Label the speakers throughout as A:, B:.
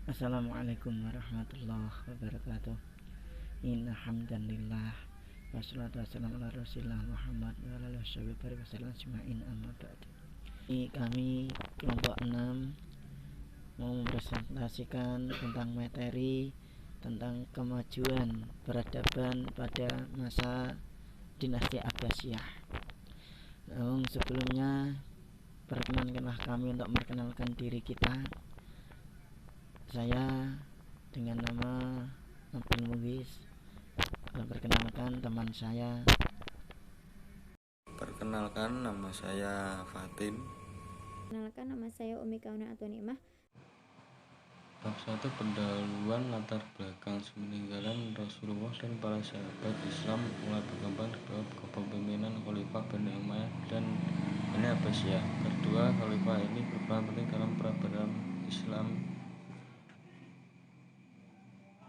A: Assalamualaikum warahmatullahi wabarakatuh. Inna hamdanillah wassalatu wassalamu ala rasulillah Muhammad wa ala alihi wasallam ajma'in, amma ba'du. Kami kelompok 6 mau mempresentasikan tentang materi tentang kemajuan peradaban pada masa dinasti Abbasiyah. Namun sebelumnya perkenankanlah kami untuk memperkenalkan diri kita. Saya dengan nama Abdul Mughis. Perkenalkan teman saya.
B: Perkenalkan, nama saya Fatin.
C: Perkenalkan, nama saya Umi Kauna Atwanimah.
B: Bab 1, pendahuluan latar belakang sepeninggalan Rasulullah dan para sahabat Islam mulai berkembang di bawah kepemimpinan Khalifah Bani Umayyah dan Bani Abbasiyah. Kedua khalifah ini berperan penting dalam peradaban Islam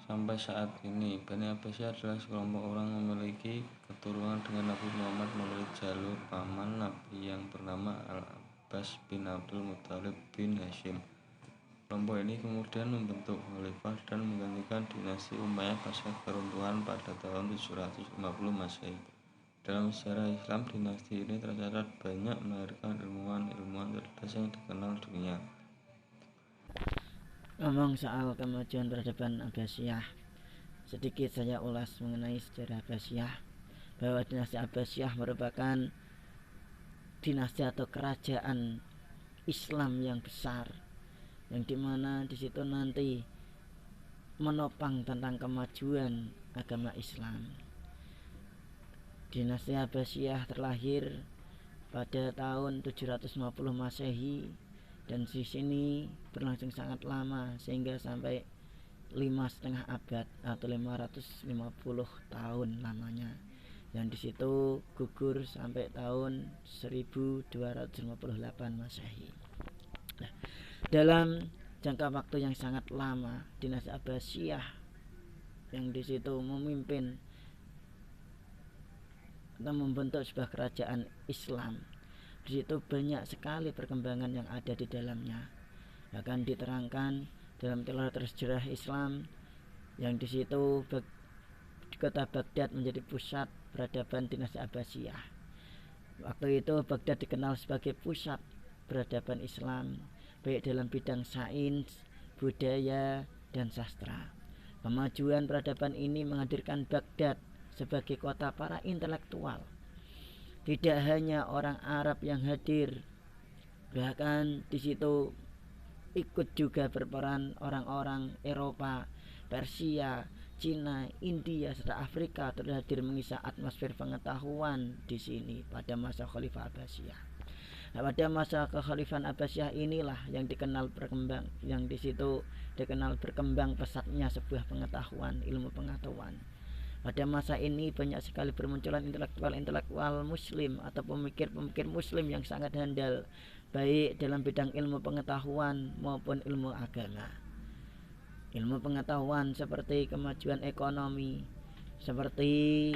B: sampai saat ini. Bani Abbasiyah adalah sekelompok orang yang memiliki keturunan dengan Nabi Muhammad melalui jalur paman Nabi yang bernama Al-Abbas bin Abdul Muthalib bin Hashim. Kelompok ini kemudian membentuk khalifah dan menggantikan dinasti Umayyah pasca keruntuhan pada tahun 750 Masehi. Dalam sejarah Islam, dinasti ini tercatat banyak melahirkan ilmuwan-ilmuwan cerdas yang dikenal dunia.
A: Ngomong soal kemajuan peradaban Abbasiyah, sedikit saya ulas mengenai sejarah Abbasiyah, bahwa dinasti Abbasiyah merupakan dinasti atau kerajaan Islam yang besar, yang dimana di situ nanti menopang tentang kemajuan agama Islam. Dinasti Abbasiyah terlahir pada tahun 750 Masehi dan di sini berlangsung sangat lama sehingga sampai 5,5 abad atau 550 tahun lamanya, yang di situ gugur sampai tahun 1258 Masehi. Nah, dalam jangka waktu yang sangat lama, dinasti Abbasiyah yang di situ memimpin atau membentuk sebuah kerajaan Islam. Di situ banyak sekali perkembangan yang ada di dalamnya. Akan diterangkan dalam teori sejarah Islam yang di situ kota Baghdad menjadi pusat peradaban dinasti Abbasiyah. Waktu itu Baghdad dikenal sebagai pusat peradaban Islam, baik dalam bidang sains, budaya, dan sastra. Kemajuan peradaban ini menghadirkan Baghdad sebagai kota para intelektual. Tidak hanya orang Arab yang hadir, bahkan di situ ikut juga berperan orang-orang Eropa, Persia, Cina, India, serta Afrika turut hadir mengisi atmosfer pengetahuan di sini pada masa Khalifah Abbasiyah. Nah, pada masa kekhalifahan Abbasiyah inilah yang dikenal berkembang, yang di situ dikenal berkembang pesatnya sebuah pengetahuan, ilmu pengetahuan. Pada masa ini banyak sekali bermunculan intelektual-intelektual muslim atau pemikir-pemikir muslim yang sangat handal, baik dalam bidang ilmu pengetahuan maupun ilmu agama. Ilmu pengetahuan seperti kemajuan ekonomi, seperti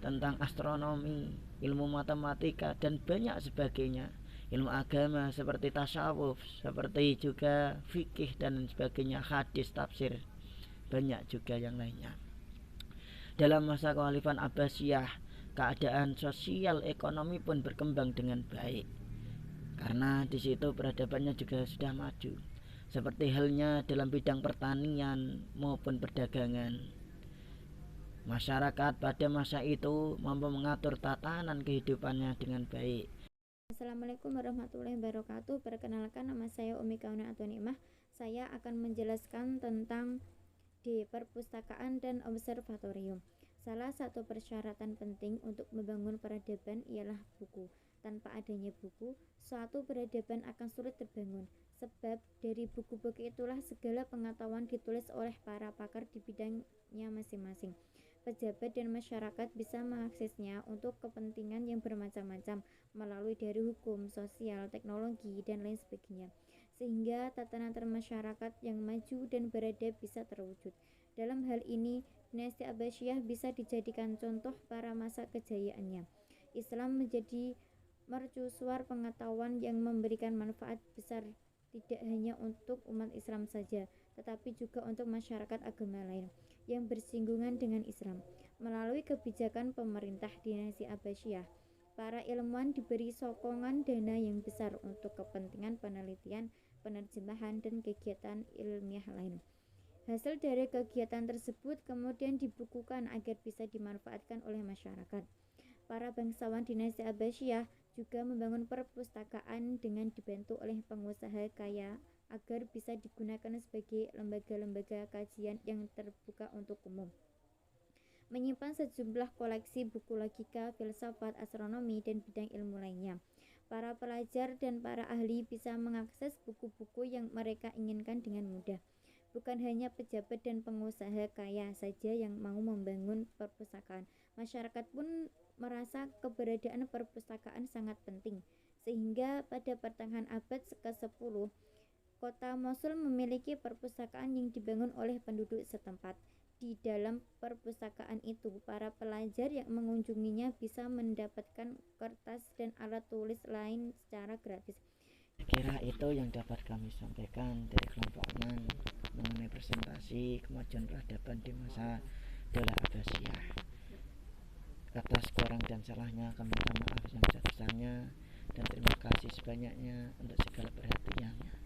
A: tentang astronomi, ilmu matematika, dan banyak sebagainya. Ilmu agama seperti tasawuf, seperti juga fikih dan sebagainya, hadis, tafsir, banyak juga yang lainnya. Dalam masa kekhalifahan Abbasiyah, keadaan sosial ekonomi pun berkembang dengan baik, karena di situ peradabannya juga sudah maju, seperti halnya dalam bidang pertanian maupun perdagangan. Masyarakat pada masa itu mampu mengatur tatanan kehidupannya dengan baik.
C: Assalamualaikum warahmatullahi wabarakatuh. Perkenalkan, nama saya Umi Kauna Atwanimah. Saya akan menjelaskan tentang di perpustakaan dan observatorium. Salah satu persyaratan penting untuk membangun peradaban ialah buku. Tanpa adanya buku, suatu peradaban akan sulit terbangun. Sebab dari buku-buku itulah segala pengetahuan ditulis oleh para pakar di bidangnya masing-masing. Pejabat dan masyarakat bisa mengaksesnya untuk kepentingan yang bermacam-macam melalui dari hukum, sosial, teknologi, dan lain sebagainya, sehingga tatanan masyarakat yang maju dan beradab bisa terwujud. Dalam hal ini, dinasti Abbasiyah bisa dijadikan contoh para masa kejayaannya. Islam menjadi mercusuar pengetahuan yang memberikan manfaat besar tidak hanya untuk umat Islam saja, tetapi juga untuk masyarakat agama lain yang bersinggungan dengan Islam. Melalui kebijakan pemerintah dinasti Abbasiyah, para ilmuwan diberi sokongan dana yang besar untuk kepentingan penelitian, penerjemahan, dan kegiatan ilmiah lain. Hasil dari kegiatan tersebut kemudian dibukukan agar bisa dimanfaatkan oleh masyarakat. Para bangsawan dinasti Abbasiyah juga membangun perpustakaan dengan dibantu oleh pengusaha kaya agar bisa digunakan sebagai lembaga-lembaga kajian yang terbuka untuk umum. Menyimpan sejumlah koleksi buku logika, filsafat, astronomi, dan bidang ilmu lainnya. Para pelajar dan para ahli bisa mengakses buku-buku yang mereka inginkan dengan mudah. Bukan hanya pejabat dan pengusaha kaya saja yang mau membangun perpustakaan, masyarakat pun merasa keberadaan perpustakaan sangat penting, sehingga pada pertengahan abad ke-10, kota Mosul memiliki perpustakaan yang dibangun oleh penduduk setempat. Di dalam perpustakaan itu, para pelajar yang mengunjunginya bisa mendapatkan kertas dan alat tulis lain secara gratis.
A: Kira itu yang dapat kami sampaikan dari kelompok aman mengenai presentasi kemajuan peradaban di masa Daulah Abbasiyah. Atas kurang dan salahnya kami minta maaf yang sebesarnya dan terima kasih sebanyaknya untuk segala perhatiannya.